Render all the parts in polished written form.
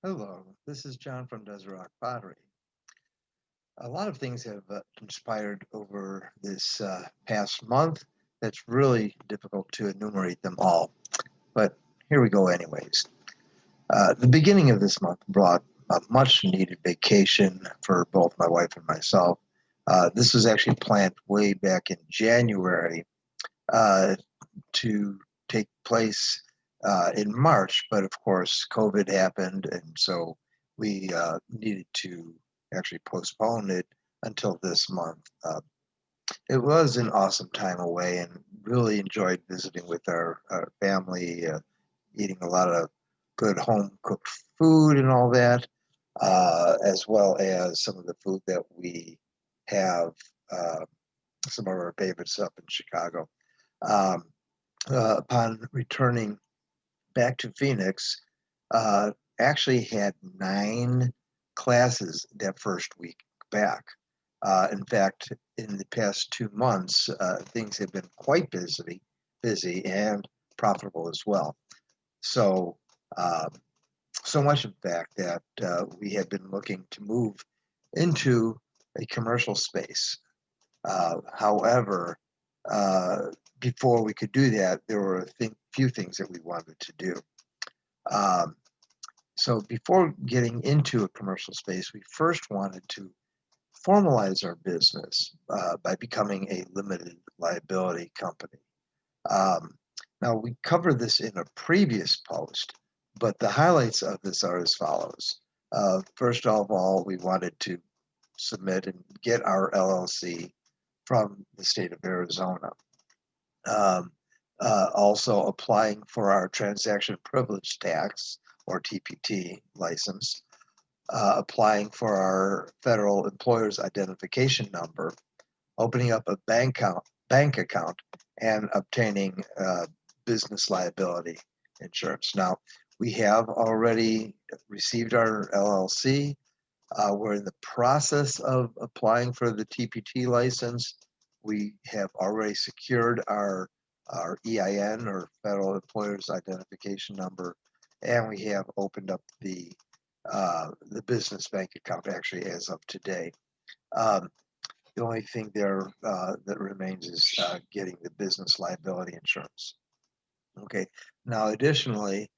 Hello, this is John from Desert Rock Pottery. A lot of things have conspired over this past month that's really difficult to enumerate them all, but here we go anyways. The beginning of this month brought a much needed vacation for both my wife and myself. This was actually planned way back in January uh, to take place in March, but of course, COVID happened, and so we needed to actually postpone it until this month. It was an awesome time away and really enjoyed visiting with our family, eating a lot of good home cooked food and all that, as well as some of the food that we have, uh, some of our favorites up in Chicago. Um, upon returning back to Phoenix, uh, actually had 9 classes that first week back. In fact, in the past 2 months, things have been quite busy and profitable as well. So, um, so much in fact that we have been looking to move into a commercial space. However, uh, before we could do that, there were few things that we wanted to do. Um, so before getting into a commercial space, we first wanted to formalize our business by becoming a limited liability company. Um, Now, we covered this in a previous post, but the highlights of this are as follows. First of all, we wanted to submit and get our LLC from the state of Arizona. Um, Also applying for our transaction privilege tax or TPT license, applying for our federal employer's identification number, opening up a bank account, and obtaining business liability insurance. Now, we have already received our LLC. We're in the process of applying for the TPT license. We have already secured our EIN or Federal Employers Identification Number, and we have opened up the business bank account actually as of today. Um, the only thing there that remains is getting the business liability insurance. Okay. Now, additionally,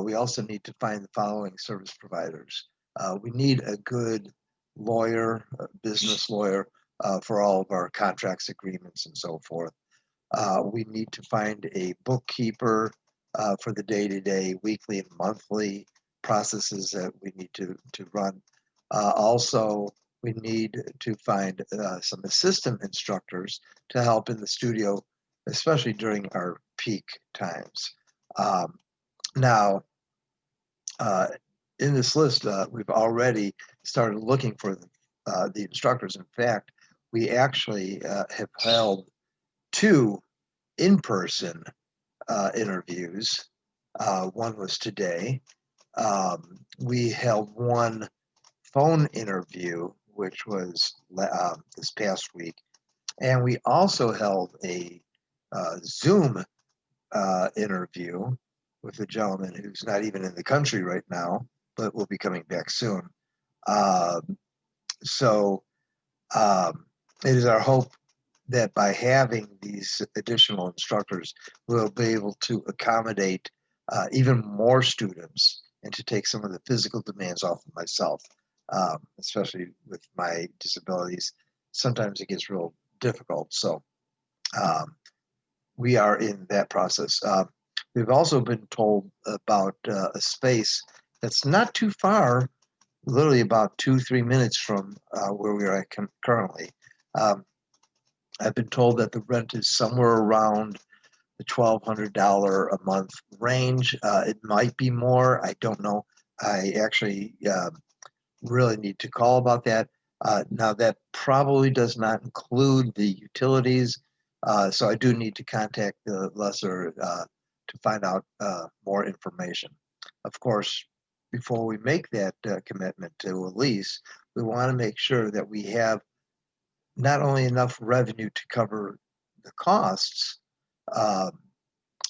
we also need to find the following service providers. We need a good lawyer, a business lawyer, for all of our contracts, agreements, and so forth. We need to find a bookkeeper for the day-to-day, weekly, and monthly processes that we need to run. Also, we need to find some assistant instructors to help in the studio, especially during our peak times. Um, Now, uh, in this list, we've already started looking for the instructors. In fact, we actually have held 2 in-person interviews. One was today. We held one phone interview, which was this past week, and we also held a Zoom interview with a gentleman who's not even in the country right now, but will be coming back soon. Um, so um, it is our hope that by having these additional instructors, we'll be able to accommodate even more students and to take some of the physical demands off of myself, especially with my disabilities. Sometimes it gets real difficult. So um, we are in that process. We've also been told about a space that's not too far, literally about 2, 3 minutes from where we are at currently. Um, I've been told that the rent is somewhere around the $1,200 a month range. It might be more. I don't know. I actually really need to call about that. Now, that probably does not include the utilities, so I do need to contact the lessor to find out more information. Of course, before we make that commitment to a lease, we want to make sure that we have not only enough revenue to cover the costs, um,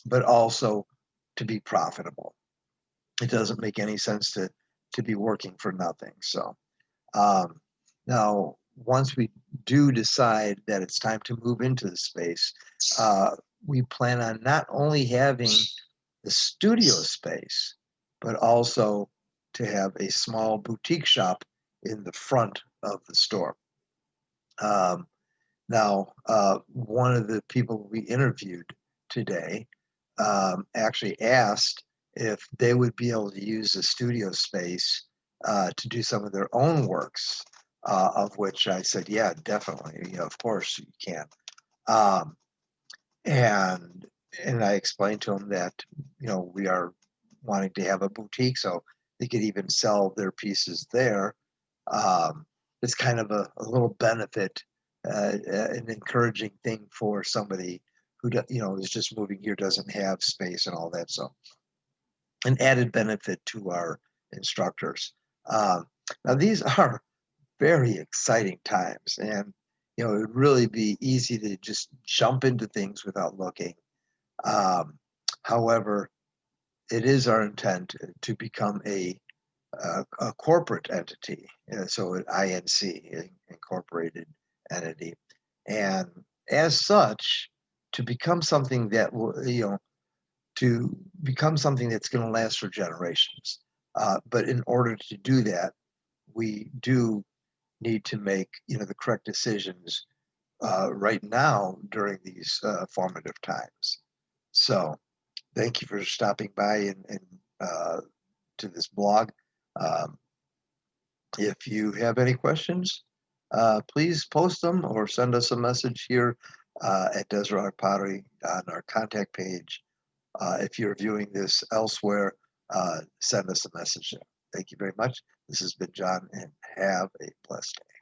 but also to be profitable. It doesn't make any sense to be working for nothing. So um, now, once we do decide that it's time to move into the space, uh, we plan on not only having the studio space, but also to have a small boutique shop in the front of the store. Um, now, one of the people we interviewed today actually asked if they would be able to use the studio space to do some of their own works, of which I said, yeah, definitely. You know, of course you can. Um, and and I explained to them that, you know, we are wanting to have a boutique, so they could even sell their pieces there. Um, it's kind of a little benefit, an encouraging thing for somebody who you know, is just moving here, doesn't have space and all that. So an added benefit to our instructors. Um, Now these are very exciting times, and you know, it would really be easy to just jump into things without looking. Um, However, it is our intent to become a corporate entity, so an INC, incorporated entity, and as such, to become something that will, you know, to become something that's going to last for generations. But in order to do that, we do need to make, you know, the correct decisions right now during these formative times. So, thank you for stopping by and to this blog. Um, if you have any questions, please post them or send us a message here at Desert Pottery on our contact page. If you're viewing this elsewhere, send us a message there. Thank you very much. This has been John, and have a blessed day.